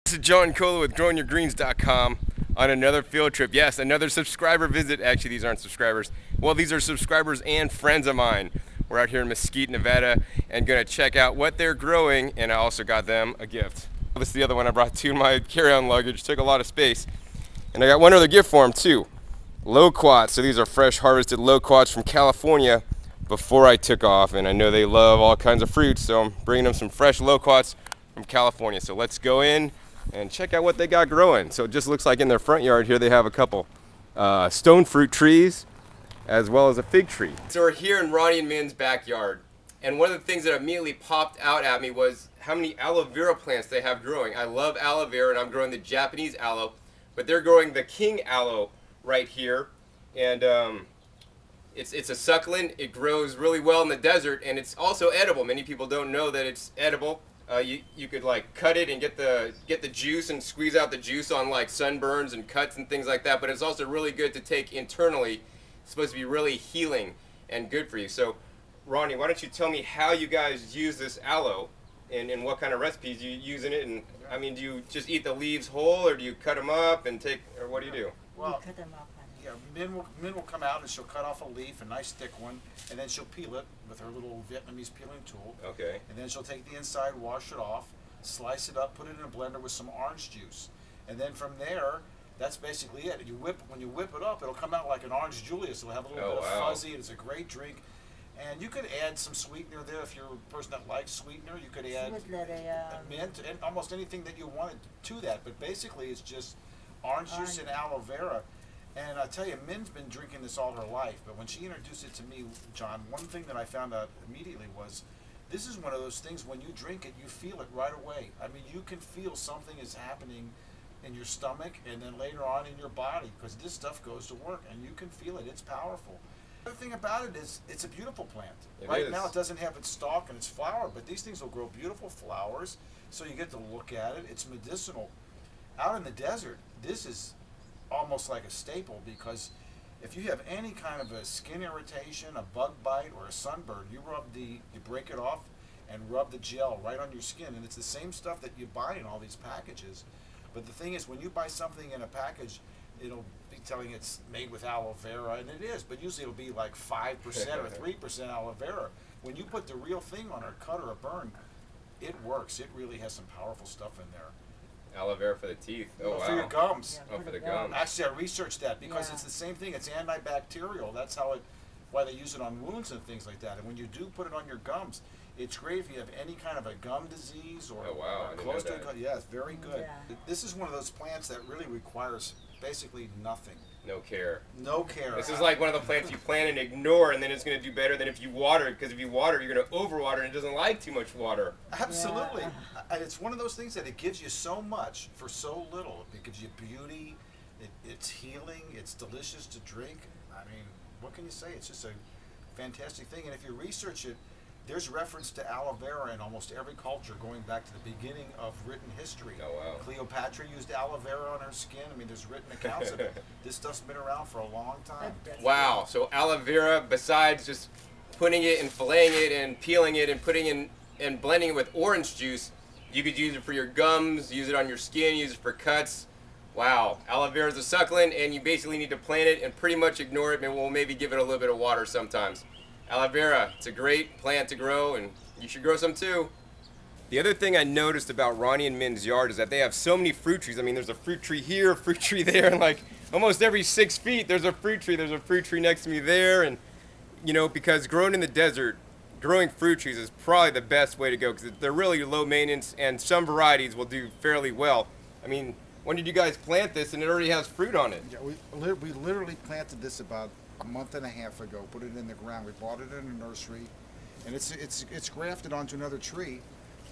This is John Cola with GrowingYourGreens.com on another field trip. Yes, another subscriber visit. Actually, these aren't subscribers. Well, these are subscribers and friends of mine. We're out here in Mesquite, Nevada, and gonna check out what they're growing. And I also got them a gift. This is the other one I brought too. My carry-on luggage took a lot of space, and I got one other gift for them too. Loquats. So these are fresh harvested loquats from California before I took off, and I know they love all kinds of fruits, so I'm bringing them some fresh loquats from California. So let's go in and check out what they got growing. So it just looks like in their front yard here they have a couple stone fruit trees as well as a fig tree. So we're here in Ronnie and Min's backyard, and one of the things that immediately popped out at me was how many aloe vera plants they have growing. I love aloe vera, and I'm growing the Japanese aloe, but they're growing the king aloe right here, and it's a succulent. It grows really well in the desert, and it's also edible. Many people don't know that it's edible. You could like cut it and get the juice and squeeze out the juice on like sunburns and cuts and things like that. But it's also really good to take internally. It's supposed to be really healing and good for you. So, Ronnie, why don't you tell me how you guys use this aloe and what kind of recipes you use in it? And I mean, do you just eat the leaves whole, or do you cut them up and take, or what do you do? Well, yeah, Min will come out and she'll cut off a leaf, a nice thick one, and then she'll peel it with her little Vietnamese peeling tool. Okay. And then she'll take the inside, wash it off, slice it up, put it in a blender with some orange juice. And then from there, that's basically it. When you whip it up, it'll come out like an orange Julius. It'll have a little bit of fuzzy. It's a great drink. And you could add some sweetener there if you're a person that likes sweetener. You could add mint and almost anything that you wanted to that. But basically, it's just orange juice and aloe vera. And I tell you, Min's been drinking this all her life. But when she introduced it to me, John, one thing that I found out immediately was, this is one of those things, when you drink it, you feel it right away. I mean, you can feel something is happening in your stomach and then later on in your body, because this stuff goes to work and you can feel it. It's powerful. The other thing about it is it's a beautiful plant. Right now it doesn't have its stalk and its flower, but these things will grow beautiful flowers, so you get to look at it. It's medicinal. Out in the desert, this is almost like a staple, because if you have any kind of a skin irritation, a bug bite, or a sunburn, you break it off and rub the gel right on your skin, and it's the same stuff that you buy in all these packages. But the thing is, when you buy something in a package, it'll be telling it's made with aloe vera, and it is, but usually it'll be like 5% or 3% aloe vera. When you put the real thing on a cut or a burn, it works. It really has some powerful stuff in there. Aloe vera for the teeth. Oh, wow. For your gums. Yeah, for the gums. Actually, I researched that because it's the same thing. It's antibacterial. That's why they use it on wounds and things like that. And when you do put it on your gums, it's great if you have any kind of a gum disease or close to a gum. Yeah, it's very good. Yeah. This is one of those plants that really requires basically nothing. No care. No care. This is like one of the plants you plant and ignore, and then it's going to do better than if you water it, because if you water, you're going to overwater, and it doesn't like too much water. Absolutely. Yeah. It's one of those things that it gives you so much for so little. It gives you beauty. It's healing. It's delicious to drink. I mean, what can you say? It's just a fantastic thing. And if you research it, there's reference to aloe vera in almost every culture going back to the beginning of written history. Oh, wow. Cleopatra used aloe vera on her skin. I mean, there's written accounts of it. This stuff's been around for a long time. Wow. So aloe vera, besides just putting it and filleting it and peeling it and putting in and blending it with orange juice, you could use it for your gums, use it on your skin, use it for cuts. Wow. Aloe vera is a succulent, and you basically need to plant it and pretty much ignore it, and we'll maybe give it a little bit of water sometimes. Aloe vera, it's a great plant to grow, and you should grow some too. The other thing I noticed about Ronnie and Min's yard is that they have so many fruit trees. I mean, there's a fruit tree here, a fruit tree there, and like almost every 6 feet there's a fruit tree. There's a fruit tree next to me there, and you know, because growing in the desert, growing fruit trees is probably the best way to go, because they're really low maintenance, and some varieties will do fairly well. I mean, when did you guys plant this, and it already has fruit on it? Yeah, we literally planted this about a month and a half ago. Put it in the ground. We bought it in a nursery, and it's grafted onto another tree.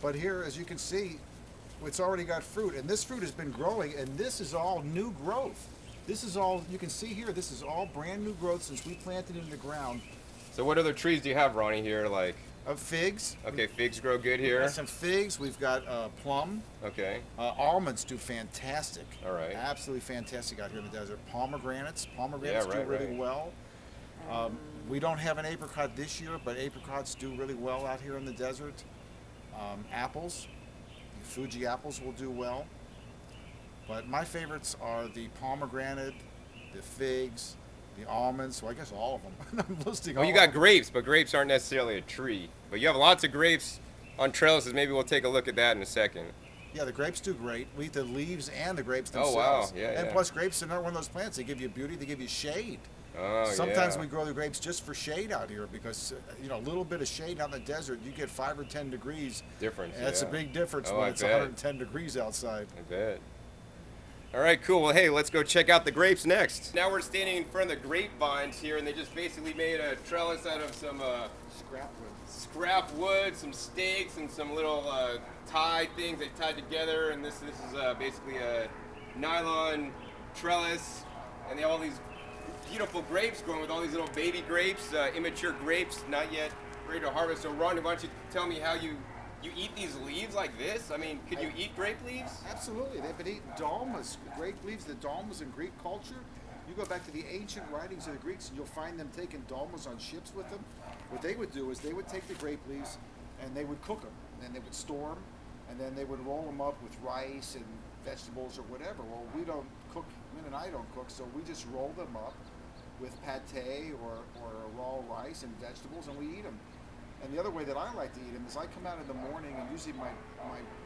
But here, as you can see, it's already got fruit, and this fruit has been growing, and this is all new growth. This is all you can see here. This is all brand new growth since we planted it in the ground. So what other trees do you have, Ronnie, here? Like figs. Okay, figs grow good here. We've got some figs. We've got plum. Okay. Almonds do fantastic. All right. Absolutely fantastic out here in the desert. Pomegranates do really well. We don't have an apricot this year, but apricots do really well out here in the desert. Apples. Fuji apples will do well. But my favorites are the pomegranate, the figs, the almonds. So I guess all of them. I'm listing Well, all you of got them. grapes, but grapes aren't necessarily a tree. But you have lots of grapes on trellises. Maybe we'll take a look at that in a second. Yeah, the grapes do great. We eat the leaves and the grapes Oh, themselves. wow. Yeah, and yeah. plus, grapes are not one of those plants. They give you beauty. They give you shade. Oh, Sometimes yeah. we grow the grapes just for shade out here because a little bit of shade out in the desert, you get 5 or 10 degrees. Difference. And that's yeah. a big difference Oh, when I it's bet. 110 degrees outside. I bet. All right, cool. Well, hey, let's go check out the grapes next. Now we're standing in front of the grapevines here, and they just basically made a trellis out of some scrap wood, some stakes, and some little tie things they tied together. And this is basically a nylon trellis, and they have all these beautiful grapes growing with all these little baby grapes, immature grapes, not yet ready to harvest. So, Ron, why don't you tell me how you eat these leaves like this? I mean, could you eat grape leaves? Absolutely. They've been eating dolmas, grape leaves, the dolmas in Greek culture. You go back to the ancient writings of the Greeks and you'll find them taking dolmas on ships with them. What they would do is they would take the grape leaves and they would cook them, and they would store them, and then they would roll them up with rice and vegetables or whatever. Well, we don't cook, Min and I don't cook, so we just roll them up with pate or raw rice and vegetables, and we eat them. And the other way that I like to eat them is I come out in the morning, and usually my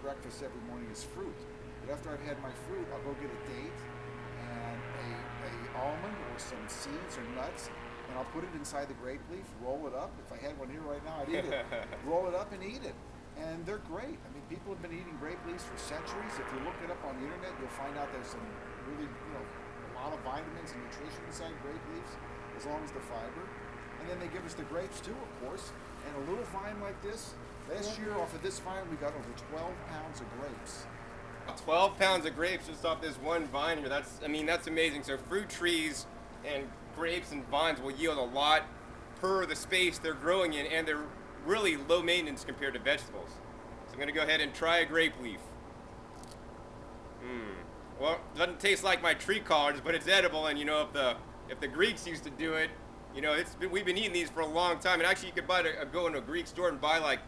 breakfast every morning is fruit. But after I've had my fruit, I'll go get a date and a almond or some seeds or nuts, and I'll put it inside the grape leaf, roll it up. If I had one here right now, I'd eat it. Roll it up and eat it. And they're great. I mean, people have been eating grape leaves for centuries. If you look it up on the internet, you'll find out there's some really, a lot of vitamins and nutrition inside grape leaves, as long as the fiber. And then they give us the grapes too, of course. And a little vine like this, last year off of this vine, we got over 12 pounds of grapes. 12 pounds of grapes just off this one vine here. That's amazing. So fruit trees and grapes and vines will yield a lot per the space they're growing in, and they're really low maintenance compared to vegetables. So I'm gonna go ahead and try a grape leaf. Well, it doesn't taste like my tree collards, but it's edible, and if the Greeks used to do it, we've been eating these for a long time. And actually, you could go into a Greek store and buy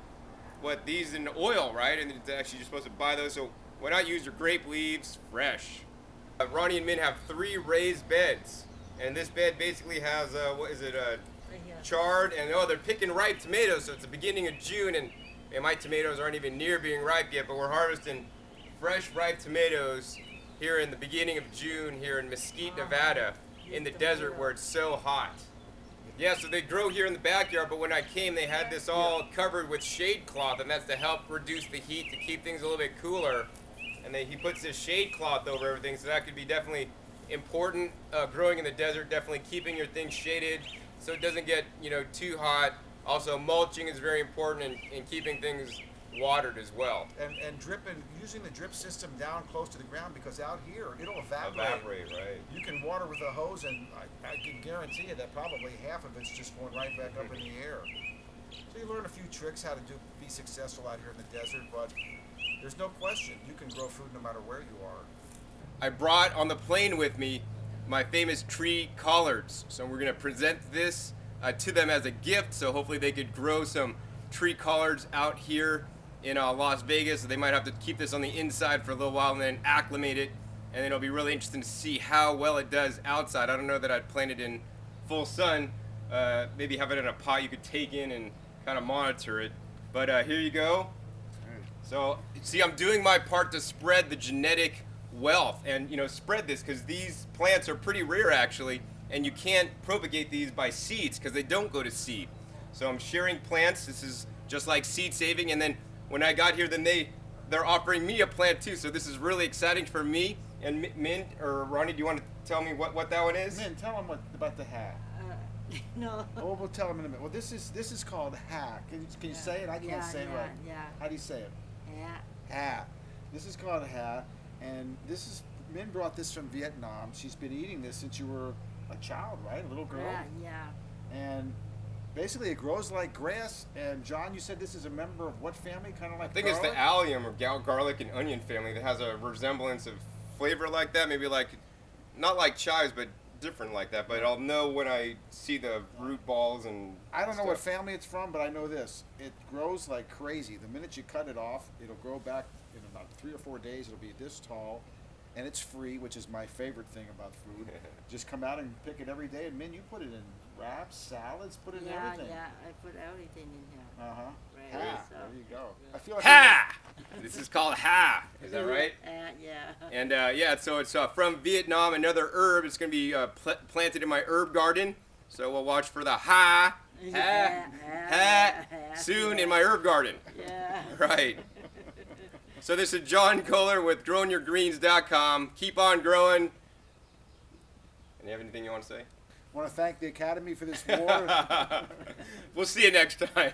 these in oil, right? And it's actually you're supposed to buy those. So why not use your grape leaves fresh? Ronnie and Min have 3 raised beds, and this bed basically has chard, and they're picking ripe tomatoes. So it's the beginning of June, and my tomatoes aren't even near being ripe yet, but we're harvesting fresh ripe tomatoes here in the beginning of June here in Mesquite, Nevada, in the desert where it's so hot. Yeah, so they grow here in the backyard, but when I came, they had this all covered with shade cloth, and that's to help reduce the heat, to keep things a little bit cooler. And he puts this shade cloth over everything, so that could be definitely important. Growing in the desert, definitely keeping your things shaded so it doesn't get too hot. Also, mulching is very important, and keeping things watered as well. And dripping, using the drip system down close to the ground, because out here it'll evaporate. Right. You can water with a hose, and I can guarantee you that probably half of it's just going right back up in the air. So you learn a few tricks how to be successful out here in the desert, but there's no question you can grow food no matter where you are. I brought on the plane with me my famous tree collards, so we're going to present this to them as a gift, so hopefully they could grow some tree collards out here in Las Vegas. So they might have to keep this on the inside for a little while and then acclimate it, and then it'll be really interesting to see how well it does outside. I don't know that I'd plant it in full sun. Maybe have it in a pot you could take in and kind of monitor it. But here you go. So see, I'm doing my part to spread the genetic wealth and spread this, because these plants are pretty rare actually, and you can't propagate these by seeds because they don't go to seed. So I'm sharing plants. This is just like seed saving. And then when I got here, then they're offering me a plant too. So this is really exciting for me. And Min or Ronnie, do you want to tell me what that one is? Min, tell them about the hat. No. Oh, we'll tell them in a minute. Well, this is called hat. Can you say it? I can't say it right. Yeah. How do you say it? Hat. Hat. This is called hat, and Min brought this from Vietnam. She's been eating this since you were a child, right? A little girl. Yeah. And basically, it grows like grass. And John, you said this is a member of what family? Kind of like I think garlic? it's the allium or garlic and onion family that has a resemblance of flavor like that. Maybe not like chives, but different like that. But I'll know when I see the root balls and I don't know stuff. what family it's from, but I know this. It grows like crazy. The minute you cut it off, it'll grow back in about 3 or 4 days. It'll be this tall. and it's free, which is my favorite thing about food. Just come out and pick it every day, and Min, you put it in wraps, salads, put it in Yeah, everything. yeah, I put everything in here. Uh-huh. Right, Ha, so- there you go. I feel like Ha! This is called ha. Is that right? Yeah. And yeah, so it's from Vietnam, another herb. It's going to be planted in my herb garden. So we'll watch for the ha, soon in my herb garden. Yeah. Right. So this is John Kohler with growingyourgreens.com. Keep on growing. And you have anything you want to say? I want to thank the Academy for this award. We'll see you next time.